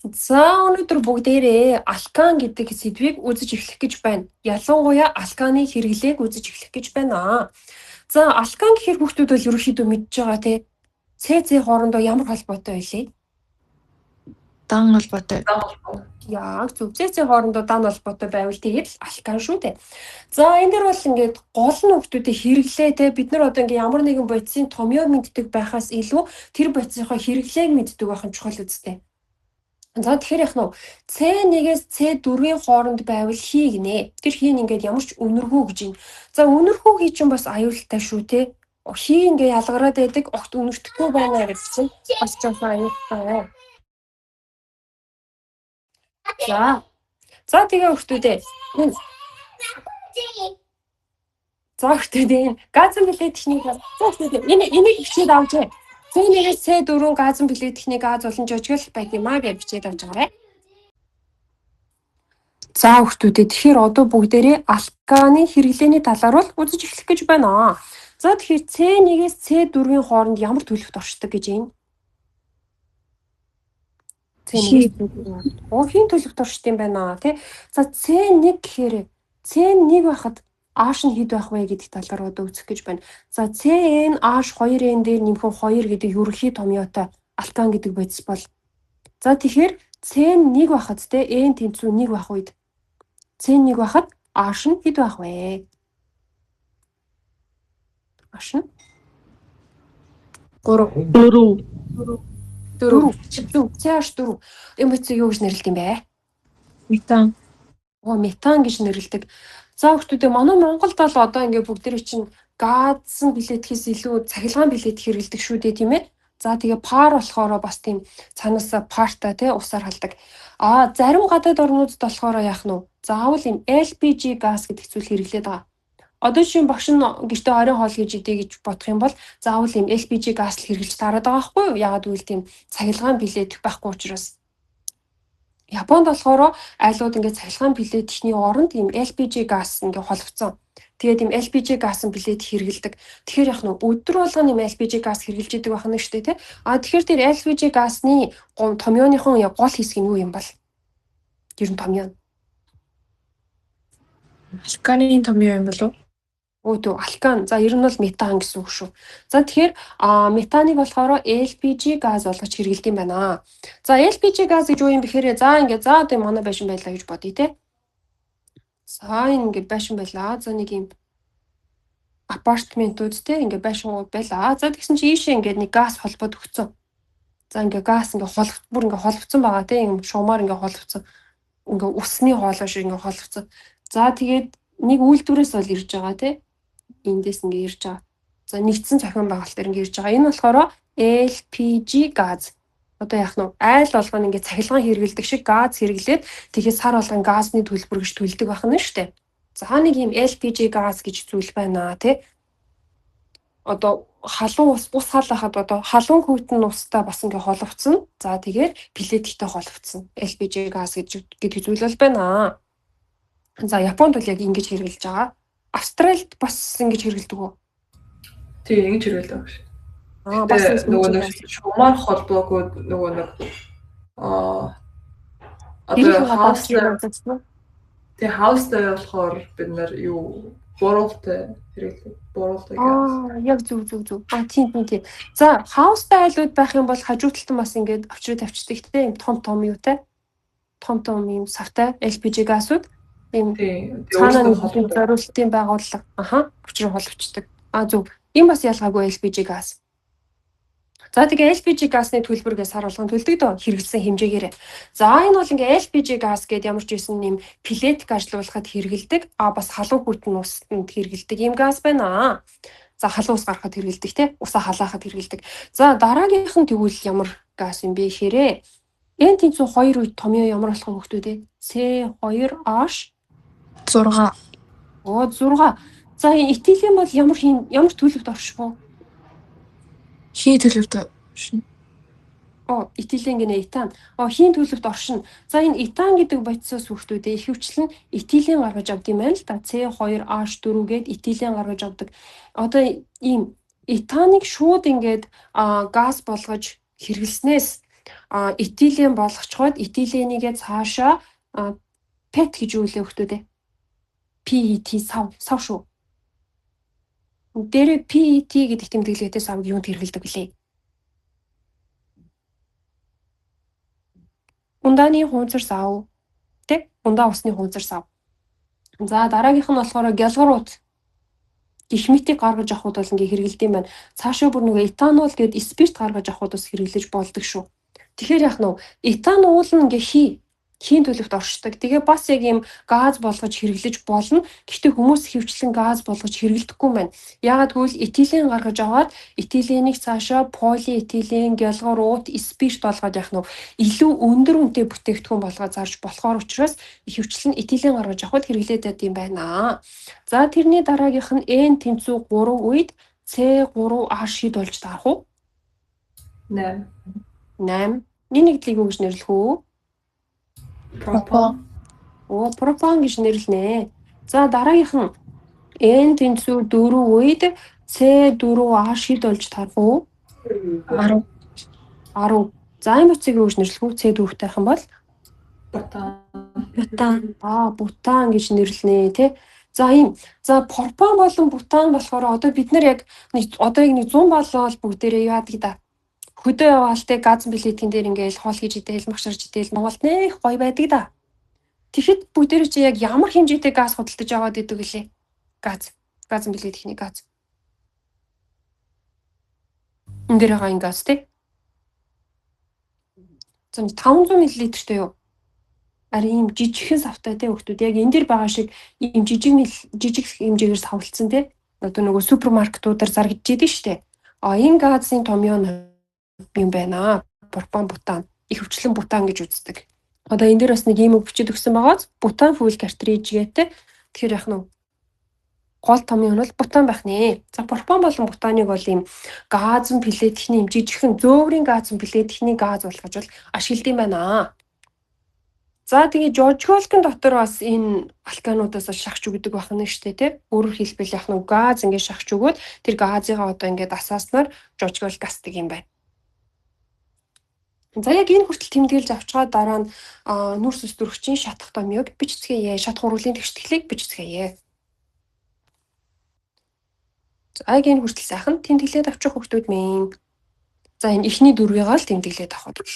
За өнөөдөр бүгдээрээ алкан гэдэг сэдвийг үзэж эхлэх гэж байна. Ялангуяа алканы хэрэглээг үзэж эхлэх гэж байна. За алкан гэхээр хүүхдүүд бол ерөнхийдөө мэдж байгаа тий. Цэцээ хоорондоо ямар холбоотой байлээ? Дан холбоотой. Яг зөв. Цэцээ хоорондоо дан холбоотой байвал тэгээд алкан шүү дээ. За энэ дэр бол ингээд гол нь хүүхдүүдэд хэрэглээ тий. Бид нар одоо ингээд ямар нэгэн бодисын томьёо мэддэг байхаас илүү тэр бодисынхоо хэрэглээг мэддэг байх нь чухал үстэй. За тэгэхээр яг нь C1-ээс C4-ийн хооронд байвал хий гинэ. Тэр хий нь ингээд ямар ч үнэрхүү гэж юм. За үнэрхүү хий чинь бас аюултай шүү те. Хий ингээд ялгараад байдаг огт үнэртэхгүй байна гэж чинь бас жоохон аюултай. За тэгээ хүүхдүүдээ. За хүүхдүүдээ газар нөлөө техник энийг хичээд авч. C1-ээс C4 газан билет техник газ болон жижигэл байх юм аа гэж бичээд авч байгаарай. За хүүхдүүдээ тэгэхээр одоо бүгдээрээ алканы хэрэглээний талаар бол үзэж эхлэх гэж байна. За тэгэхээр C1-ээс C4-ийн хооронд ямар төлөвт оршдог гэж юм? C1-ээс хин төлөвт оршд юм байна тий. За C1 гэхээр C1 байхад H нь хэд байх вэ гэдэг талаар одоо үзэх гэж байна. За CN H2N дээр нэмэх 2 гэдэг ерөнхий томьёотой алкан гэдэг бодис бол. За тэгэхээр CN 1 байхад те N тэнцүү 1 байх үед CN 1 байхад H нь хэд байх вэ? H нь 3. CH4. Энэ бодис юу гэж нэрлэдэг юм бэ? Метан. Метан гэж нэрлэдэг. За хүүхдүүдээ манай Монголд бол одоо ингээд бүгдээрээ чинь газсан билетгэхээс илүү цахилгаан билет хэрэглэдэг шүү дээ тийм ээ. За тэгээ пар болохоор бас тийм цаанаасаа парта тий усаар халдаг. Зарим гадаад орнуудад болохоор яах нь вэ? Заавал юм LPG газ гэдэг зүйл хэрэглээд байгаа. Одоо чинь багш нь гэртээ оройн хоол гэж идэ гэж бодох юм бол заавал юм LPG газ л хэрэглэж тараад байгаа байхгүй юу? Яагаад гэвэл тийм цахилгаан билет байхгүй учраас. Японд болохоор айлууд ингээд цахилгаан билет ихний оронд ийм LPG газ ингээд холбоцсон. Тэгээд ийм LPG газ билет хэрэгэлдэг. Тэгэхээр яг нь өдөр болгоно ийм LPG газ хэрэгжилж идэг байх нь шүү дээ тий. Тэгэхээр тэр LPG газны томьёоныхон гол хэсэг нь юу юм бол? Ер нь томьёо. Алканы томьёо юм болов уу? Алкан. За ер нь бол метан гэсэн үг шүү. За тэгэхээр метаныг болохоор LPG газ болгож хэрэглэдэг юм байна. За LPG газ гэж юу юм бэхээр ингээд одоо манай байшин байлаа гэж бодъё те. За ингээд байшин байлаа. За нэг юм апартментууд те ингээд байшингууд байлаа. За тэгсэн чинь ийшээ ингээд нэг газ холбоод өгцөн. За ингээд газ ингээд бүр ингээд холбоцсон байгаа те. Юм шуумаар ингээд холбоцсон. Ингээд усны хоолой шиг ингээд холбоцсон. За тэгээд нэг үйлдвэрээс бол ирж байгаа те. Эндээс ингээд ирж байгаа. За нэгдсэн цахим байгуулалт дээр ингээд ирж байгаа. Энэ болохоор LPG газ. Одоо яах нь айл болгоно ингээд цахилгаан хэрэглэдэг шиг газ хэрэглээд тэгэхээр сар болгон газны төлбөр гэж төлдөг байх нь шүү дээ. За нэг юм LPG газ гэж зүйл байна тий. Одоо халуун ус халахад одоо халуун хөвтөн устай бас ингээд холбоцсон. За тэгээд плеттэй холбоцсон. LPG газ гэдэг зүйл бол байна. За Японд бол яг ингэж хэрэглэж байгаа. Австралид бас ингэж хэрэглэдэг үү? Тийм, ингэж хэрэглэдэг байх шүү. Бас нөгөө нэг шумаар холбоогүй нөгөө нэг хаустай болохоор бид нар юу буруултай хэрэглэдэг. Буруултай газ. Яг зөв. Тийм. За хаустай айлууд байх юм бол хажууталтан бас ингэж авчраа тавьчихдаг те. Юм том юутай. Том юм савтай LPG газууд. Ийм цаанаа зориултын байгууллага өчрөө холбогчдөг. Зөв. Энэ бас ялгаагүй LPG газ. За тэгээ LPG газны төлбөргөө сар болгон төлдөг дөө хэрэглэсэн хэмжээгээр. За энэ бол ингээ LPG газ гэдэг ямар ч байсан нэм плетик ажилуулахад хэрэгэлдэг. Бас халуун хүйтэн усанд хэрэгэлдэг юм газ байна. За халуун ус гаргахад хэрэгэлдэг те. Усаа халаахад хэрэгэлдэг. За дараагийнх нь тэгвэл ямар газ юм бэ гэхээрээ энэ тэнцүү 2 үед томьёо ямар болох вэ хүүхдүүдээ? C2H 6. 6. За этилийн бол ямар төлөвт орших вэ? Хий төлөвт оршин. Этилен гэнэ этан. Хийн төлөвт оршин. За энэ этан гэдэг бодисоос хүүхдүүдээ ихэвчлэн этилен гаргаж авд юм байна л да. C2H4 гээд этилен гаргаж авдаг. Одоо ийм этаныг шууд ингээд газ болгож хэрэглэснээс этилен болгочход этиленийгээ цаашаа PET гэж юу лээ хөлтүүдээ. PET сав шүү. Дээрээ PET гэдэг тэмдэглэгээтэй савыг юунд хэрэглэдэг вүлээ? Ундааны хунцар сав. Тэ? Ундаа усны хунцар сав. За дараагийнх нь болохоор гялгарууд. Гэх мэтийг гаргаж авахуд бол ингээ хэрэгэлдэм байна. Цаашаа бүр нөгөө этанол гэдэг спирт гаргаж авахуд бас хэрэглэж болдог шүү. Тэгэхээр яах нь этанол нь ингээ хийн төлөвт оршдог. Тэгээ бас яг ийм газ болгож хэрэглэж болно. Гэхдээ хүмүүс хөвчлэн газ болгож хэрэглэдэггүй байна. Яагаад гэвэл этилен гаргаж аваад этиленийг цаашаа полиэтилен, гялгар, спирт болгоод яах нь илүү өндөр үнэтэй бүтээгдэхүүн болгоод зарж болохоор учраас хөвчлэн этилен гаргаж авахд хэрэглээд байд юм байна. За тэрний дараагийнх нь N тэнцүү 3 үед C3H болж таарах уу? 8. Энэ нэгдлийг юу гэж нэрлэх үү? Пропан. Пропан гэж нэрлэнэ. За дараагийнх нь N тэнцүү 4 үед C4H болж таарах уу? 10. За энэ утсыг юу гэж нэрлэх үү? C4-тэй байх юм бол Бутан. бутан гэж нэрлэнэ тий. За пропан болон бутан болохоор одоо бид нар яг одоо нэг 100 болол бүгдээрээ яадаг да. Хөдөө яваалтай газан билетийн дээр ингээл хоол хийж идэл, магшарж идэл Монголд нэх гоё байдаг да. Тэгэхэд бүгдээрээ чи яг ямар хэмжээтэй газ худалдаж аваад идэг гэлээ? Газан билет ихний газ. Энэ дээр байгаа газ тий. За 500 мл-тэй юу? Ийм жижигхэн савтай тий хүмүүс яг энэ дээр байгаа шиг ийм жижиг хэмжээгээр савлцсан тий. Одоо нөгөө супермаркетуудаар зарагдж идэв штэ. Энэ газын томьёо юм байна. Пропан бутан, их хвчлэн бутан гэж үздэг. Одоо энэ дээр бас нэг юм бичиж өгсөн байгааз бутан fuel cartridge-тэй. Тэгэхээр яах нь гол томьёо нь бол бутан байх нэ. За пропан болон бутаныг бол ийм газан плетихний юм жижигхэн зөөврийн газан плетихний газ болгож бол ашигладаг юм байна. За тэгээ жожголкын дотор бас энэ алкануудаас шахаж өгдөг байх нь штэ тий. Өөрөөр хэлбэл яах нь газ ингээд шахаж өгөөд тэр газыгаа одоо ингээд асааснаар жожгол гасдаг юм байна. За яг энэ хүртэл тэмдэглэж авчгаад дараа нь нүрс ус дүрхчийн шатах томьёог бичцгээе. Шатах хурлын тэгштэглийг бичцгээе. За яг энэ хүртэл сайхан тэмдэглээд авчих хүмүүс минь. За энэ ихний дөрвийг л тэмдэглээд авах бол.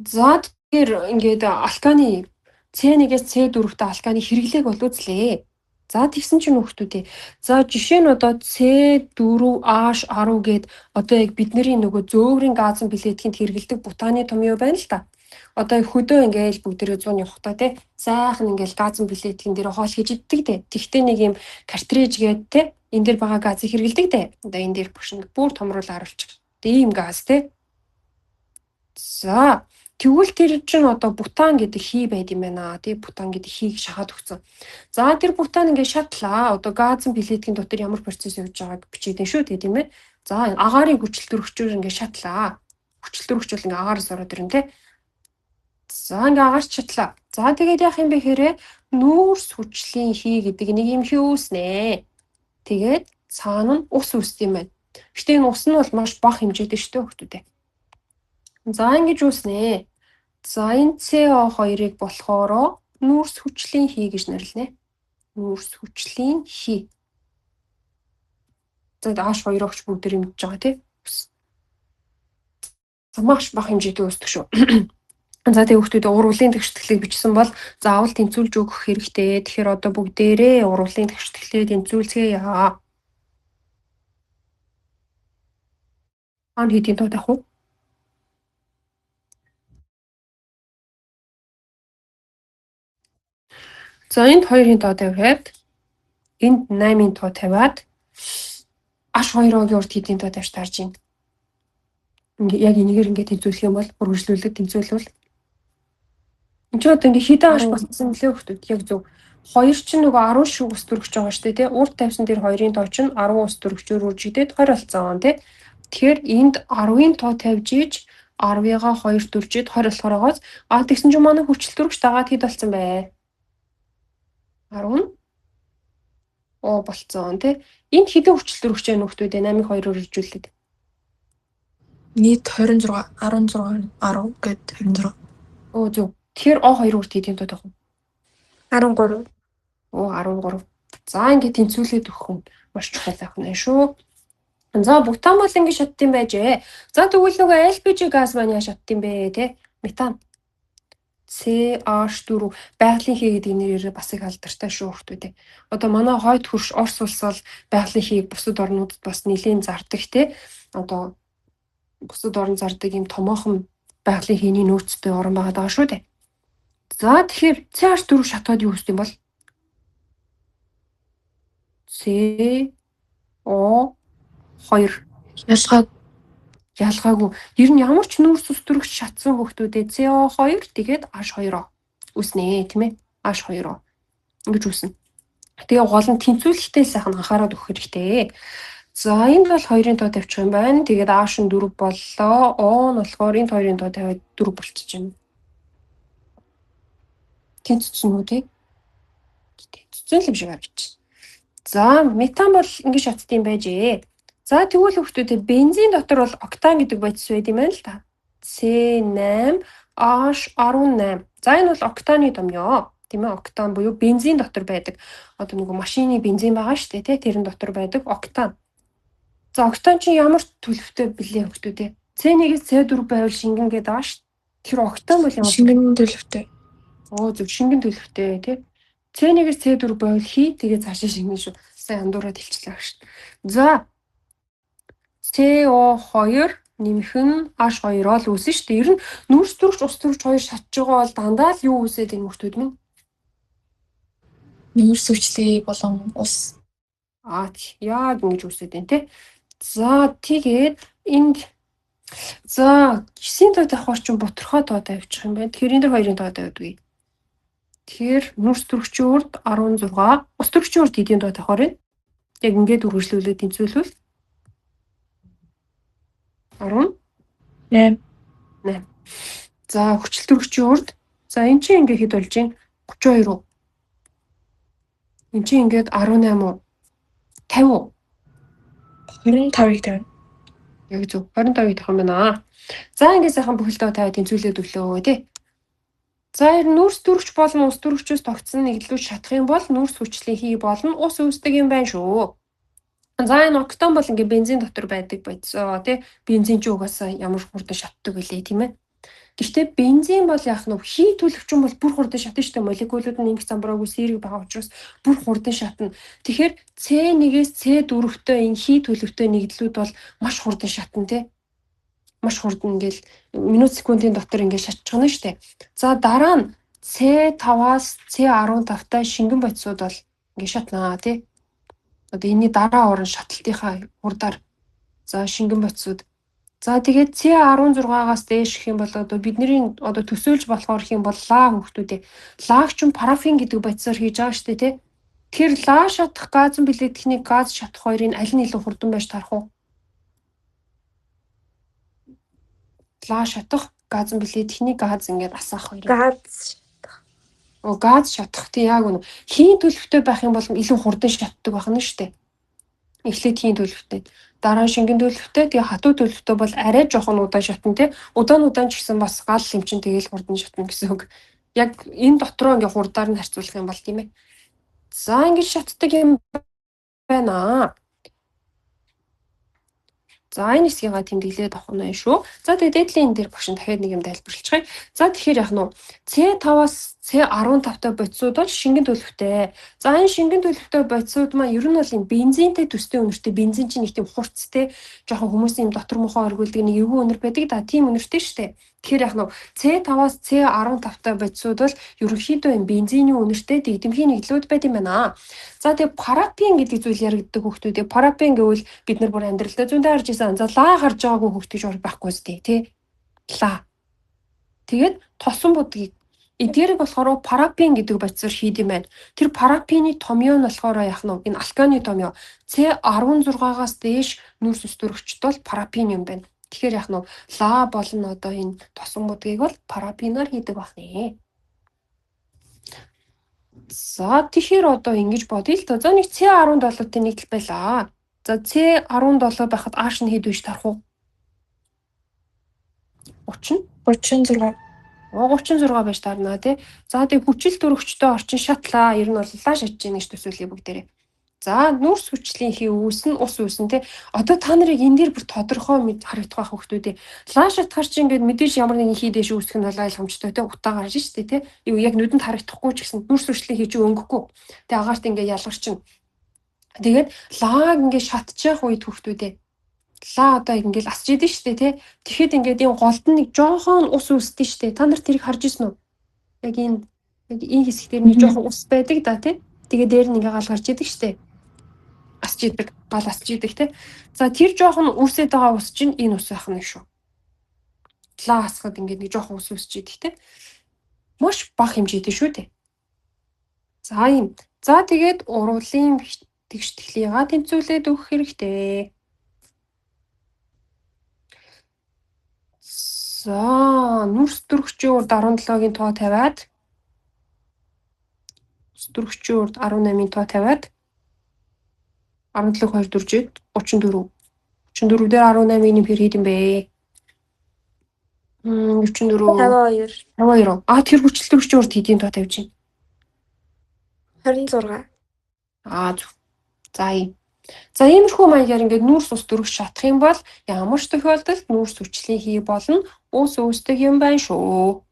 За тэгэхээр ингээд алканы C1-ээс C4-т алканы хэрэглээг бол үзлээ. За тэгсэн чинь хүүхдүүдээ. За жишээ нь одоо C4H10 гээд одоо яг бидний нөгөө зөөврийн газан билетинд хэрэглэдэг бутаны томьёо байна л та. Одоо хөдөө ингээл бүгдээрээ 100 явахтаа тий сайхан ингээл газан билетийн дээр хоол хийж иддэг дээ. Тэгтээ нэг юм картриж гээд тий энэ дээр байгаа газыг хэрэглэдэг дээ. Одоо энэ дээр бүгшин бүр томруулаад харуулчих. Ийм газ тий. За тэгвэл тэр чинь одоо бутан гэдэг хий байд юм байна. Тий бутан гэдэг хийг шахаад өгсөн. За тэр бутан ингээд шатлаа. Одоо газан билетийн дотор ямар процесс явж байгааг бичээдэн шүү тий тийм ээ. За агаарын хүчил төрөгчөөр ингээд шатлаа. Хүчил төрөгч бол ингээд агаараас ороод ирнэ тий. За ингээд агаарч шатлаа. За тэгээд яах юм бэ хэрэг нүүрс хүчлийн хий гэдэг нэг юм хий үүснэ. Тэгээд цаана нь ус үүсдэг юм байна. Гэтэ энэ ус нь бол маш бага хэмжээтэй шүү дээ хүүхдүүдээ. За ингэж үүснэ. За энэ CO2-ыг болохоро нүүрс хүчлийн хий гэж нэрлэнэ. Нүүрс хүчлийн хий. За H2 огч бүгд юмж байгаа тий. За маш бага хэмжээтэй үүсдэг шүү. За тэг хүүхдүүд урвалын тэгштэглийг бичсэн бол заавал тэнцүүлж өгөх хэрэгтэй. Тэгэхээр одоо бүгдээрээ урвалын тэгштэглээ тэнцүүлцгээе. Хэдийн тоо тах уу? За энд 2-ын тоо тавиад энд 8-ын тоо тавиад H2-ыг урд хэдийн тоо тавьж таарж байна. Яг энэгээр ингээд тэнцүүлэх юм бол үргэлжлүүлээд тэнцүүлвэл энэ ч одоо ингээд хідэн H болсон лээ хүүхдүүд яг зөв. 2 чинь нөгөө 10 шиг ус төрөгч байгаа шүү дээ тий. Урд тавьсан дээр 2-ын тоо чинь 10 ус төрөгчөөр үржигдээд 20 болсон тий. Тэгэхээр энд 10-ын тоо тавьж ийж 10-ыгаа 2 дүржээд 20 болохоорогоос тэгсэн чинь манай хүчил төрөгч дагаад хэд болсон бэ? 10 болцсон тий. Энд хэдэн хүчил төрөгч байна нөхдүүд 8-ыг 2-оор иржүүлээд. Нийт 26, 16, 10 гээд 26. Оо зөв. Тэгэхээр O2 үрт хэдийн тоо тах вэ? 13. Оо 13. За ингээд тэнцвүүлээд өгөх юм маш чухал байх нь шүү. За бутан бол ингэ шатд юм байжээ. За тэгвэл нөгөө LPG газ маань яаж шатд юм бэ те? Метан. CH4 байгалийн хий гэдэг нэрээр бас их алдартай шүү хүмүүстээ. Одоо манай хойд хөрш Орос улс бол байгалийн хийг бусад орнуудад бас нэлийн зардаг те. Одоо бусад орн зардаг юм томоохон байгалийн хийний нөөцтэй орн байгаа шүү дээ. За тэгэхээр CH4 шатгаад юу гэсэн юм бол CO2 ялгаагүй. Ер нь ямар ч нүүрс ус төрөгч шатсан хүмүүстээ CO2 тэгээд H2O үснэ тийм ээ. H2O ингэж үснэ. Тэгээ гол нь тэнцвүүлэхдээ сайхан анхаарал өгөх хэрэгтэй. За энд бол 2-ын тоо тавьчих юм байна. Тэгээд H нь 4 боллоо. O нь болохоор энд 2-ын тоо тавиад 4 болчихж байна. Тэнцвсэн үү тий? Тэнцвсэн юм шиг харагдчих. За метан бол ингэж шатд юм байжээ. За тэгвэл хүмүүстээ бензин дотор бол октан гэдэг бодис байд юм байна л та. C8H18. За энэ бол октаны томьёо. Тийм ээ, октан буюу бензин дотор байдаг. Одоо нөгөө машины бензин байгаа шүү дээ, тий? Тэрэн дотор байдаг октан. За октан чинь ямар төлөвтэй блэ хүмүүстээ? C1-ээс C4 байвал шингэн гэдэг байгаа шүү. Тэр октан бол ямар шингэн төлөвтэй. Оо зөв шингэн төлөвтэй тий. C1-ээс C4 байвал хий тэгээ цаашаа шингэн шүү. Сайн андуураад хэлчихлээ шүү. За CO2 нэмэх нь H2O л үүснэ шүү дээ. Ер нь нүүрс төрөгч ус төрөгч хоёр шатж байгаа бол дандаа л юу үүсээд энэ хүмүүс минь? Нүүрс хүчлээ болон ус. Яг ингэж үүсээд байна те. За тэгээд энд за 9-ийн тоо тавих орчин бутархай тоо тавьчих юм байна. Тэгэхээр энэ 2-ын тоо тавьдгүй. Тэгэхээр нүүрс төрөгчийн урд 16, ус төрөгчийн урд хэдийн тоо тавихаар вэ? Яг ингээд үргэлжлүүлээд тэнцвүүлвэл 8. За хүчил төрөгчийн урд. За эн чинь ингээд хэд болж байна? 32. Эн чинь ингээд 18 уу? 50 уу? 25-ыг тавина. Яг зөв. 25-ыг тавих юм байна. За ингээд сайхан бүхэлдээ тавиад тэнцвүүлээд өглөө тий. За нүүрс төрөгч болон ус төрөгчөөс тогтсон нэгдлүүлж шатах юм бол нүүрс хүчлийн хий болон ус үүсдэг юм байна шүү. За энэ октан бол ингээ бензин дотор байдаг байцаа тий. Бензин ч угаасаа ямар хурдан шатдаг үлээ тийм ээ. Гэхдээ бензин бол яах нь хий төлөвчин бол бүр хурдан шатна шүү дээ. Молекулууд нь нэг замбраагүй сэрэг байгаа учраас бүр хурдан шатна. Тэгэхээр C1-ээс C4-тэй энэ хий төлөвтэй нэгдлүүд бол маш хурдан шатна тий. Маш хурдан ингээл минут секундын дотор ингээд шатчихна шүү дээ. За дараа нь C5-аас C15-тай шингэн бодисууд бол ингээд шатнаа тий. Одоо энэний дараа орон шаталтынхаа хурдаар за шингэн бодисууд. За тэгээд C16-аас дээш гэх юм бол одоо бидний одоо төсөөлж болохоор гэх юм бол лаа хүүхдүүдээ. Лааг ч парафин гэдэг бодисоор хийж байгаа шүү дээ тий. Тэгэхээр лаа шатах газан билет техник газ шатах хоёрын аль нь илүү хурдан байж тарах уу? Лаа шатах газан билет техник газ ингээд асаах хоёр. Газ шатах тий яг үнэ. Хийн төлөвтэй байх юм бол илүү хурдан шатдаг байх нь шүү дээ. Эхлээд хийн төлөвтэй. Дараа нь шингэн төлөвтэй. Тэгээ хатуу төлөвтэй бол арай жоохон удаан шатна тий. Удаан ч гэсэн бас гал хэмчин тэгээл хурдан шатна гэсэн үг. Яг энэ дотроо ингээ хурдаар нь харьцуулах юм бол тийм ээ. За ингэж шатдаг юм байна. За энэ хэсгийгаа тэмдэглээд авах нь шүү. За тэгээд дээдлийн дээр багш дахиад нэг юм тайлбарлчихъя. За тэгэхээр яг нь C5-аас C15-тай бодисууд бол шингэн төлөвтэй. За энэ шингэн төлөвтэй бодисууд маань ер нь бол энэ бензинтэй төстэй үнэртэй. Бензин чинь нэг тийм хурцтэй жоохон хүмүүсийн юм дотор мохоо оргуулдаг нэг эвгүй үнэр байдаг да. Тийм үнэртэй шүү дээ. Тэгэхээр яг нь C5-аас C15-тай бодисууд бол ерөнхийдөө энэ бензиний үнэртэй дэгдэмхийн нэглүүд байт юм байна. За тэгээ парапин гэдэг зүйл яригддаг хүүхдүүдээ. Парапин гэвэл бид нар бүр амьдралдаа зөндөө харж ирсэн. За лаа харж байгаагүй хүүхд гэж байхгүй зү тий. Лаа. Тэгээд тосон будгийг эдгээрийг болохоор парапин гэдэг бодисоор хийд юм байна. Тэр парапины томьёо нь болохоор яах нь энэ алканы томьёо C16-аас дээш нүүрс ус төрөгчд бол парапин юм байна. Тэгэхээр яах нь лаа болон одоо энэ тосон будгийг бол парапинаар хийдэг байна. За тэгэхээр одоо ингэж бодъё л доо. За нэг C17-тэй нэг л байлаа. За C17 байхад H нь хэд биш тарах уу? 30. 36. 36 байж таарна тий. За тэг хүчил төрөгчтэй орчин шатлаа. Ер нь бол лаа шатж ийн гэж төсөөлье бүгдээрээ. За нүрс хүчлийн хий үүснэ, ус үүснэ тий. Одоо та нарыг энэ дээр бүр тодорхой мэд харагдах байх хүмүүстээ. Лаа шатгаар чи ингээд мэдээж ямар нэгэн хий дэш үүсгэх нь бол ойлгомжтой тий. Утаа гарч штэ тий. Яг нүдэнд харагдахгүй ч гэсэн нүрс хүчлийн хий чи өнгөхгүй. Тэг агаарт ингээд ялгарчин. Тэгээд лааг ингээд шатчих үед хүмүүстээ. Лаа одоо ингээд асч идэв штэ тий. Тэгэхэд ингээд энэ голд нь нэг жоохон ус үүсдэж штэ. Та нар тэрийг харж ирсэн үү? Яг энэ хэсэг дээр нэг жоохон ус байдаг да тий. Тэгээ дээр нь ингээ гал гарч идэг штэ. Асч идэг, гал асч идэг тий. За тэр жоохон үүсээд байгаа ус чинь энэ ус байх нь шүү. Лаа асахад ингээд нэг жоохон ус үүсч идэг тий. Маш бага хэмжээтэй шүү дээ. За юм. За тэгээд уруулын тэгш тэхлийгаа тэнцвүүлээд өгөх хэрэгтэй. За нүрс төрөгчийн урд 17-гийн тоо тавиад төрөгчийн урд 18-ийн тоо тавиад 17 2 4 34. 34 дээр 18-ийн нэмэр хэд юм бэ? 44 52. А тэр хүчил төрөгчийн урд хэдийн тоо тавьж байна? 26. Зөв. За юм. За иймэрхүү маягаар ингээд нүрс ус төрөгч шатах юм бол ямар ч тохиолдолд нүрс хүчлийн хий болно ус үүсдэг юм байна шүү.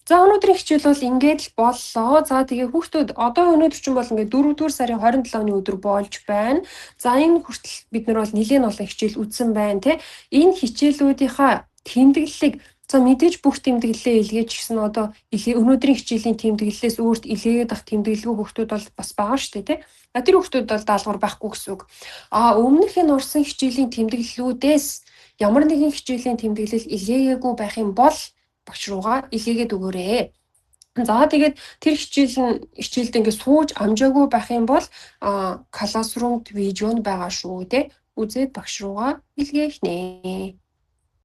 За өнөөдрийн хичээл бол ингээд л боллоо. За тэгээ хүүхдүүд одоо өнөөдөр чинь бол ингээд 4-р сарын 27-ны өдөр болж байна. За энэ хүртэл бид нар бол нэлээд олон хичээл үзсэн байна тий. Энэ хичээлүүдийнхаа тэмдэглэлийг за мэдээж бүх тэмдэглэлээ илгээж гисэн одоо өнөөдрийн хичээлийн тэмдэглэлээс өөрт илгээгээд ах тэмдэглэлгүй хүүхдүүд бол бас байгаа шүү дээ тий. Тэр хүүхдүүд бол даалгавар байхгүй гэсэн үг. Өмнөх энэ орсон хичээлийн тэмдэглэлүүдээс ямар нэгэн хичээлийн тэмдэглэл илгээгээгүй байх юм бол багш руугаа илгээгээд өгөөрэй. За тэгээд тэр хичээлд ингээд сууж амжаагүй байх юм бол Classroom видео нь байгаа шүү тий. Үзээд багш руугаа илгээх нэ.